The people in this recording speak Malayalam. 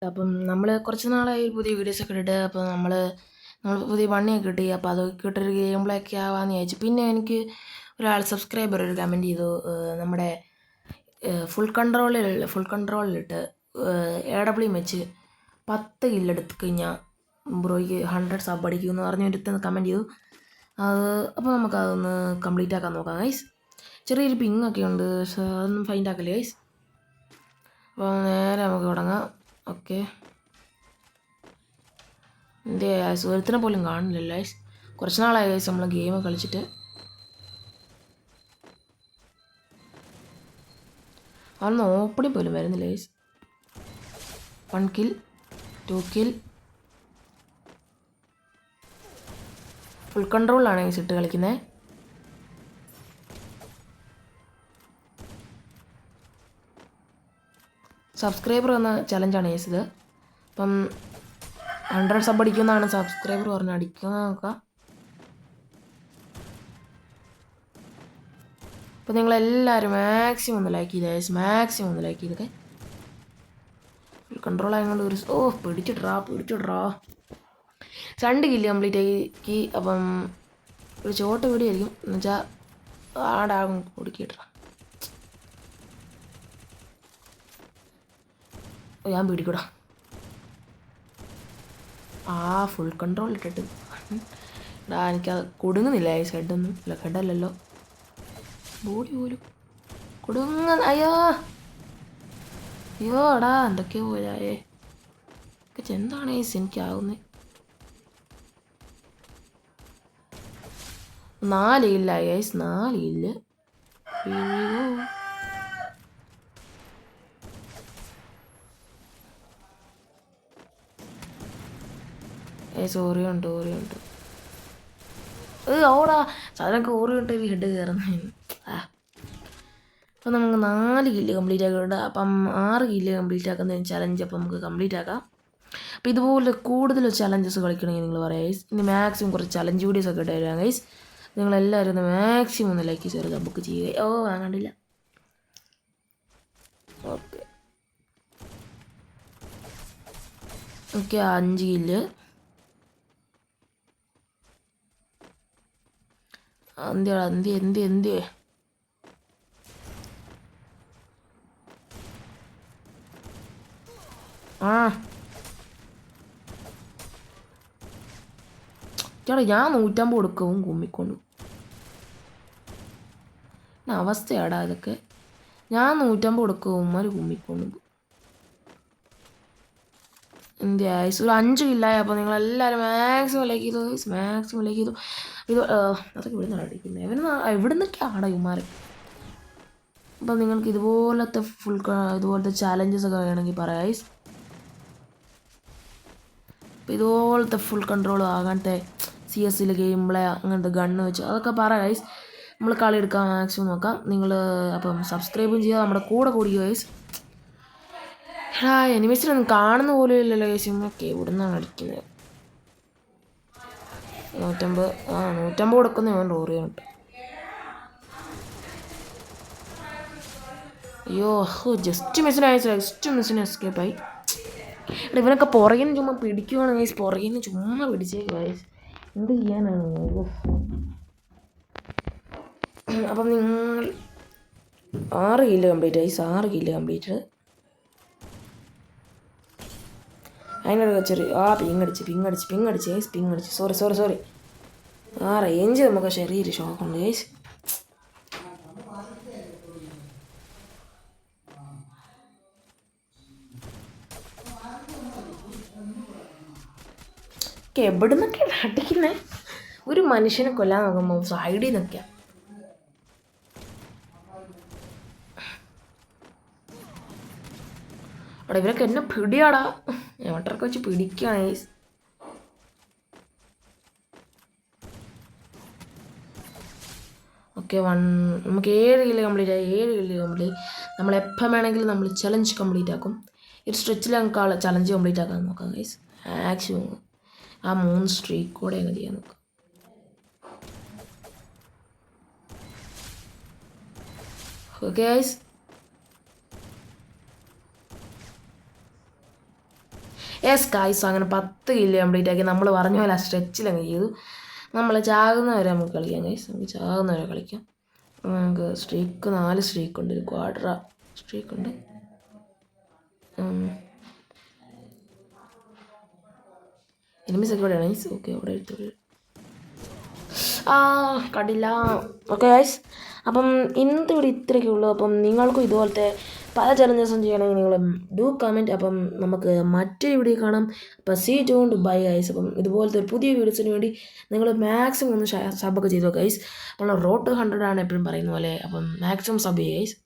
അപ്പം നമ്മൾ കുറച്ച് നാളായി പുതിയ വീഡിയോസൊക്കെ ഇട്ടിട്ട് അപ്പോൾ നമ്മൾ പുതിയ പണിയൊക്കെ കിട്ടി. അപ്പോൾ അതൊക്കെ ഇട്ടൊരു ഗെയിം പ്ലേ ഒക്കെ ആവാമെന്ന് വിചാരിച്ചു. പിന്നെ എനിക്ക് ഒരാൾ സബ്സ്ക്രൈബർ ഒരു കമൻറ്റ് ചെയ്തു, നമ്മുടെ ഫുൾ കൺട്രോളിലിട്ട് AW വെച്ച് 10 കില്ലെടുത്ത് കഴിഞ്ഞാൽ ബ്രോയ്ക്ക് 100 സബ് അടിക്കുമെന്ന് പറഞ്ഞ് ഒരുത്തന്ന് കമൻറ്റ് ചെയ്തു. അപ്പോൾ നമുക്കതൊന്ന് കംപ്ലീറ്റ് ആക്കാൻ നോക്കാം ഗൈസ്. ചെറിയൊരു പിങ്ങൊക്കെ ഉണ്ട്, പക്ഷേ അതൊന്നും ഫൈൻഡ് ആക്കല്ലേ ഗൈസ്. അപ്പോൾ നേരെ നമുക്ക് തുടങ്ങാം. ഓക്കെ, എന്തേ സുഹൃത്തിനെ പോലും കാണില്ലല്ലോ ഗൈസ്. കുറച്ച് നാളായി ഗൈസ് നമ്മൾ ഗെയിം കളിച്ചിട്ട്. അതൊന്നും ഓപ്പണിൽ പോലും വരുന്നില്ല ഗൈസ്. 1 kill 2 kill. ഫുൾ കൺട്രോളിലാണ് ഗൈസ് ഇട്ട് കളിക്കുന്നത്. സബ്സ്ക്രൈബർ എന്ന ചലഞ്ചാണ് ഗൈസ് ഇത്. അപ്പം 100 സബ് അടിക്കുമെന്നാണ് സബ്സ്ക്രൈബർ പറഞ്ഞ് അടിക്കുക നോക്കാം. അപ്പോൾ നിങ്ങളെല്ലാവരും മാക്സിമം ഒന്ന് ലൈക്ക് ചെയ്തേ ഗൈസ്, മാക്സിമം ഒന്ന് ലൈക്ക് ചെയ്തൊക്കെ. ഫുൾ കൺട്രോൾ ആയതുകൊണ്ട് ഒരു പിടിച്ചിട്രാ 2 കില്ല് കംപ്ലീറ്റ് ആക്കി. അപ്പം ഒരു ചോട്ട വീടിയായിരിക്കും എന്ന് വെച്ചാൽ ആടാകും കുടുക്കിയിട്ടാ. ഞാൻ പിടിക്കൂടാ. ഫുൾ കൺട്രോൾ ഇട്ടിട്ട് എനിക്കത് കൊടുങ്ങുന്നില്ല ഈ ഹെഡൊന്നും. അല്ല ഹെഡല്ലല്ലോ, ബോഡി പോലും അയ്യോ എടാ എന്തൊക്കെയോ പോയായേ. എന്താണ് ഈ എനിക്കാവുന്നത്. 4 കില്ല ഗൈസ്, 4 കില്ല്. ഓറിയുണ്ട് ഓടാ സാധനമൊക്കെ ഓറിയുണ്ട് ഹെഡ് കയറുന്ന. അപ്പം നമുക്ക് 4 കില്ല് കംപ്ലീറ്റ് ആക്കിയിട്ടുണ്ട്. അപ്പം 6 കില്ല് കംപ്ലീറ്റ് ആക്കുന്ന ചലഞ്ച് അപ്പം നമുക്ക് കംപ്ലീറ്റ് ആക്കാം. അപ്പോൾ ഇതുപോലെ കൂടുതൽ ചലഞ്ചസ് കളിക്കണമെങ്കിൽ നിങ്ങൾ പറയാം ഗൈസ്. ഇനി മാക്സിമം കുറച്ച് ചലഞ്ച് വീഡിയോസ് ഒക്കെ ഇട്ട് തരാം ഗൈസ്. നിങ്ങളെല്ലാവരും ഒന്ന് മാക്സിമം ഒന്ന് ലൈക്ക് ചെയ്ത് ബുക്ക് ചെയ്യുക. കണ്ടില്ല. Okay 5 kill. എന്ത് ചേട്ടാ ഞാൻ 150 കൊടുക്കും കുമ്മിക്കൊണ്ട്. അവസ്ഥയാടാ ഇതൊക്കെ. ഞാൻ 150 കൊടുക്കും ഉമ്മാർ കുമ്മിക്കൊണ്ട്. എന്ത് ആയിസ് ഒരു 5 കില്ലായി. അപ്പോൾ നിങ്ങളെല്ലാവരും മാക്സിമം ലൈക്ക് ചെയ്തു ഇത്. അതൊക്കെ ഇവിടെ നിന്നാണ് അടിക്കുന്നത്. എവിടെ നിന്നൊക്കെയാണ് ഇവന്മാർ. അപ്പം നിങ്ങൾക്ക് ഇതുപോലത്തെ ഇതുപോലത്തെ ചാലഞ്ചസ് ഒക്കെ വേണമെങ്കിൽ പറയാം ഗൈസ്. അപ്പോൾ ഇതുപോലത്തെ ഫുൾ കൺട്രോൾ അങ്ങനത്തെ CS ഗെയിം പ്ലേ അങ്ങനത്തെ ഗണ്ണ് വെച്ച് അതൊക്കെ പറയാം ഗൈസ്. നമ്മൾ കളി എടുക്കാൻ മാക്സിമം നോക്കാം. നിങ്ങൾ അപ്പം സബ്സ്ക്രൈബും ചെയ്യുക, നമ്മുടെ കൂടെ കൂടിയോ ഗൈസ്. എനിമേസിനൊന്നും കാണുന്ന പോലും ഇല്ലല്ലോ ഗൈസ്. ഒക്കെ ഇവിടെ നിന്നാണ് അടിക്കുന്നത്. 150 കൊടുക്കുന്ന വേണ്ട ഓറിയുണ്ട്. അയ്യോ ജസ്റ്റ് മിസ്സിന് എസ്കേപ്പായി. ഇവനൊക്കെ പുറകിന് ചുമ്മാ പിടിക്കുവാണ് ഗൈസ്. പുറകിന് ചുമ്മാ പിടിച്ചേക്ക് ഗൈസ്. എന്ത് ചെയ്യാനാണ്. അപ്പം നിങ്ങൾ 6 കില്ല് കംപ്ലീറ്റ് ആയി. 6 കില്ല് കംപ്ലീറ്റ്. അതിനൊരു ചെറിയ പിങ്ങടിച്ച് സോറി. റേഞ്ച് നമുക്ക് ചെറിയൊരു ഷോക്കുണ്ട് ഗൈസ്. എവിടെ നിന്നൊക്കെയാണ് അടിക്കുന്നത്. ഒരു മനുഷ്യനെ കൊല്ലാൻ നോക്കുമ്പോൾ സൈഡിൽ നിന്നൊക്കെയാണ്. അവിടെ ഇവരൊക്കെ എന്നെ പിടിയാടാ. എവിടൊക്കെ വെച്ച് പിടിക്കുകയാണ് ഗൈസ്. ഓക്കെ നമുക്ക് 7 കില്ല് കംപ്ലീറ്റ് ആയി. നമ്മൾ എപ്പം വേണമെങ്കിലും നമ്മൾ ചലഞ്ച് കംപ്ലീറ്റ് ആക്കും. ഈ സ്ട്രെച്ചിൽ നമുക്ക് ചലഞ്ച് കംപ്ലീറ്റ് ആക്കാൻ നോക്കാം ഗൈസ്. മാക്സിമം 3 സ്ട്രീക്ക് കൂടെ അങ്ങ് ചെയ്യാൻ നോക്കാം. Okay guys. യെസ് ഗൈസ് അങ്ങനെ 10 കില്ല് കംപ്ലീറ്റ് ആക്കി. നമ്മൾ പറഞ്ഞ പോലെ ആ സ്ട്രെച്ചിലങ്ങ് ചെയ്തു. നമ്മൾ ചാകുന്നവരെ നമുക്ക് കളിക്കാം ഗൈസ്. നമുക്ക് ചാകുന്നവരെ കളിക്കാം. നമുക്ക് സ്ട്രീക്ക് 4 സ്ട്രീക്കുണ്ട്. ഒരു ക്വാഡ്ര സ്ട്രീക്കുണ്ട്. എനിമീസ് ഒക്കെ ഇവിടെയാണ് ഗൈസ്. ഓക്കെ ഇവിടെ എടുത്തു. കണ്ടില്ല. ഓക്കെ ഗൈസ്, അപ്പം ഇന്നത്തെ ഇവിടെ ഇത്രയൊക്കെ ഉള്ളൂ. അപ്പം നിങ്ങൾക്കും ഇതുപോലത്തെ പല ചലഞ്ചസും ചെയ്യണമെങ്കിൽ നിങ്ങൾ ഡു കമൻറ്റ്. അപ്പം നമുക്ക് മറ്റൊരു വീഡിയോ കാണാം. അപ്പം സീ ട്യൂൺഡ് ബൈ ഗൈസ്. അപ്പം ഇതുപോലത്തെ പുതിയ വീഡിയോസിന് വേണ്ടി നിങ്ങൾ മാക്സിമം ഒന്ന് സബൊക്കെ ചെയ്തോ ഗൈസ്. അപ്പോൾ റോഡ് 100 ആണ് എപ്പോഴും പറയുന്ന പോലെ. അപ്പം മാക്സിമം സബ് ചെയ്യുക ഗൈസ്.